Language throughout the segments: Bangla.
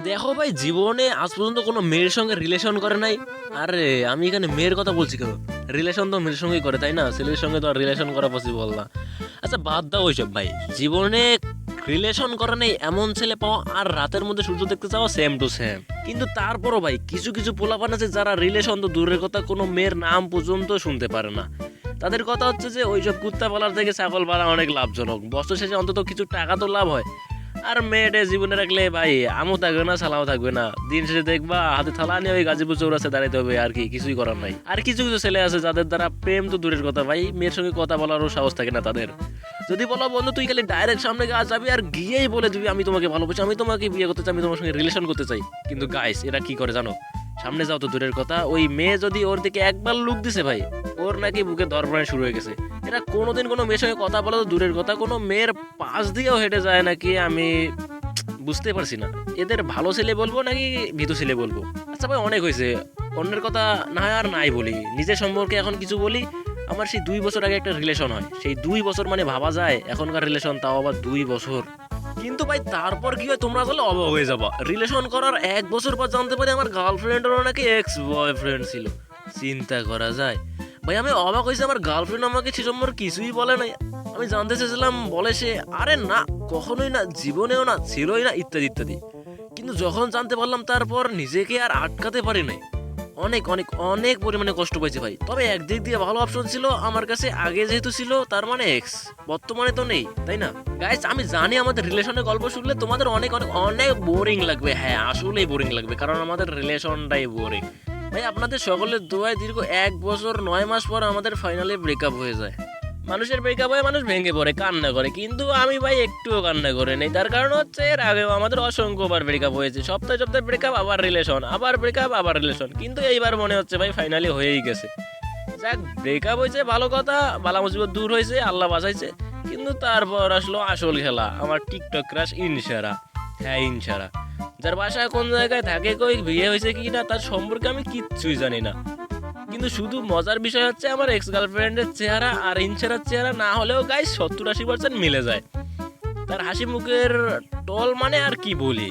দেখো ভাই, জীবনে আজ পর্যন্ত কোনো মেয়ের সঙ্গে রিলেশন করে নাই। আরে আমি এখানে মেয়ের কথা বলছি কেন? রিলেশন তো মেয়ের সঙ্গেই করে, তাই না? ছেলের সঙ্গে তো আর রিলেশন করা পসিবল না। আচ্ছা বাদ দাও ওইসব ভাই। জীবনে রিলেশন করা নেই এমন ছেলে পাওয়া আর রাতের মধ্যে সূর্য দেখতে যাওয়া সেম টু সেম। কিন্তু তারপরও ভাই কিছু কিছু পোলাপান আছে যারা রিলেশন তো দূরের কথা, কোনো মেয়ের নাম পর্যন্ত শুনতে পারে না। তাদের কথা হচ্ছে যে ওইসব কুত্তা পালার থেকে ছাগল পালা অনেক লাভজনক, বছর শেষে অন্তত কিছু টাকা তো লাভ হয়। আর মেয়েটে জীবনে রাখলে ভাই আমও থাকবে না, সালাও থাকবে না। দিন শেষে দেখবা হাতে থালা নিয়ে ওই গাজীপুর চৌরাস্তায় দাঁড়াইতে হবে, আর কি কিছুই করার নাই। আর কিছু কিছু ছেলে আছে যাদের দ্বারা প্রেম তো দূরের কথা ভাই, মেয়ের সঙ্গে কথা বলারও সাহস থাকে না তাদের। যদি বলো বন্ধু তুই খালি ডাইরেক্ট সামনে গা যাবি আর গিয়েই বলে দিবি আমি তোমাকে ভালোবাসি, আমি তোমাকে বিয়ে করতে চাই, আমি তোমার সঙ্গে রিলেশন করতে চাই। কিন্তু গাইস এরা কি করে জানো? সামনে যাও তো দূরের কথা, ওই মেয়ে যদি ওর দিকে একবার লুক দিছে ভাই, ওর নাকি বুকে ধরপড়ানি শুরু হয়ে গেছে। এরা কোনোদিন কোনো মেয়ের সঙ্গে কথা বলা তো দূরের কথা, কোনো মেয়ের পাশ দিয়েও হেঁটে যায় নাকি আমি বুঝতে পারছি না। এদের ভালো ছেলে বলবো নাকি ভীতু ছেলে বলবো? আচ্ছা ভাই অনেক হয়েছে, অন্যের কথা না হয় আর নাই বলি, নিজের সম্পর্কে এখন কিছু বলি। আমার সেই 2 বছর আগে একটা রিলেশন হয়, সেই 2 বছর মানে ভাবা যায় এখনকার রিলেশন, তাও আবার 2 বছর। কিন্তু ভাই তারপর কি হয় তোমরা আসলে অবাক হয়ে যাবা। রিলেশন করার 1 বছর পর জানতে পারি আমার গার্লফ্রেন্ডেরও নাকি এক্স বয়ফ্রেন্ড ছিল। চিন্তা করা যায় ভাই, আমি অবাক হয়েছি। আমার গার্লফ্রেন্ড আমাকে সে সম্পর্কে কিছুই বলে নাই। আমি জানতে চেয়েছিলাম, বলে সে আরে না কখনোই না, জীবনেও না, ছিলই না, ইত্যাদি ইত্যাদি। কিন্তু যখন জানতে পারলাম তারপর নিজেকে আর আটকাতে পারি নাই। অনেক অনেক অনেক পরিমাণে কষ্ট পাইছি ভাই। তবে একদিক দিয়ে ভালো অপশন ছিল আমার কাছে, আগে যেহেতু ছিল তার মানে এক্স, বর্তমানে তো নেই, তাই না? গাইস আমি জানি আমাদের রিলেশনের গল্প শুনলে তোমাদের অনেক অনেক অনেক বোরিং লাগবে। হ্যাঁ আসলেই বোরিং লাগবে, কারণ আমাদের রিলেশনটাই বোরিং ভাই। আপনাদের সকলের দোয়ায় দীর্ঘ 1 বছর 9 মাস পর আমাদের ফাইনালি ব্রেকআপ হয়ে যায়। মানুষের ব্রেকআপ হয়, মানুষ ভেঙে পড়ে, কান্না করে, কিন্তু আমি ভাই একটুও কান্না করে নেই। তার কারণ হচ্ছে এর আগেও আমাদের অসংখ্যবার ব্রেকআপ হয়েছে, সপ্তাহে সপ্তাহে ব্রেকআপ, আবার রিলেশন, আবার ব্রেকআপ, আবার রিলেশন। কিন্তু এইবার মনে হচ্ছে ভাই ফাইনালি হয়েই গেছে। যাক ব্রেকআপ হয়েছে ভালো কথা, বালা মুসিবত দূর হয়েছে, আল্লাহ বাঁচাইছে। কিন্তু তারপর আসলো আসল খেলা, আমার টিকটক ক্রাশ ইনসারা। হ্যাঁ ইনসারা, যার বাসায় কোন জায়গায় থাকে, কই বিয়ে হয়েছে কি না তার সম্পর্কে আমি কিচ্ছুই জানি না। কিন্তু শুধু মজার বিষয় হচ্ছে আমার এক্স গার্লফ্রেন্ডের চেহারা আর ইনসারার চেহারা না হলেও গাইস 70-80% মিলে যায়। তার হাসি মুখের টল মানে আর কি বলি,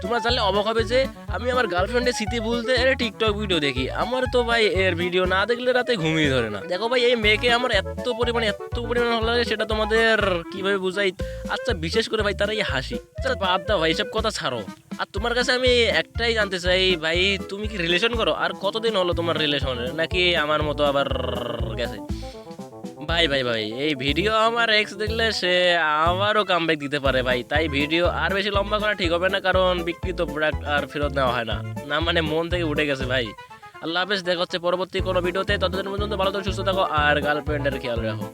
তোমরা জানলে অবাক হবে যে আমি আমার গার্লফ্রেন্ডের স্মৃতি ভুলতে এর টিকটক ভিডিও দেখি। আমার তো ভাই এর ভিডিও না দেখলে রাতে ঘুমিয়ে ধরে না। দেখো ভাই এই মেয়েকে আমার এত পরিমাণে ভালো লাগে, সেটা তোমাদের কিভাবে বুঝাই। আচ্ছা বিশেষ করে ভাই তার এই হাসি। আচ্ছা বাদ দাও ভাই এসব কথা ছাড়ো। আর তোমার কাছে আমি একটাই জানতে চাই ভাই, তুমি কি রিলেশন করো? আর কতদিন হলো তোমার রিলেশনের, নাকি আমার মতো আবার গেছে? ভাই ভাই ভাই এই ভিডিও আমার এক্স দেখলে সে আবারও কামব্যাক দিতে পারে ভাই। তাই ভিডিও আর বেশি লম্বা করা ঠিক হবে না, কারণ বিকৃত প্রোডাক্ট আর ফেরত নেওয়া হয় না। না মানে মন থেকে উঠে গেছে ভাই। আল্লাহ হাফেজ, দেখা হচ্ছে পরবর্তী কোনো ভিডিওতে। ততদিন পর্যন্ত ভালো থাকো, সুস্থ থাকো আর গার্লফ্রেন্ডের খেয়াল রাখো।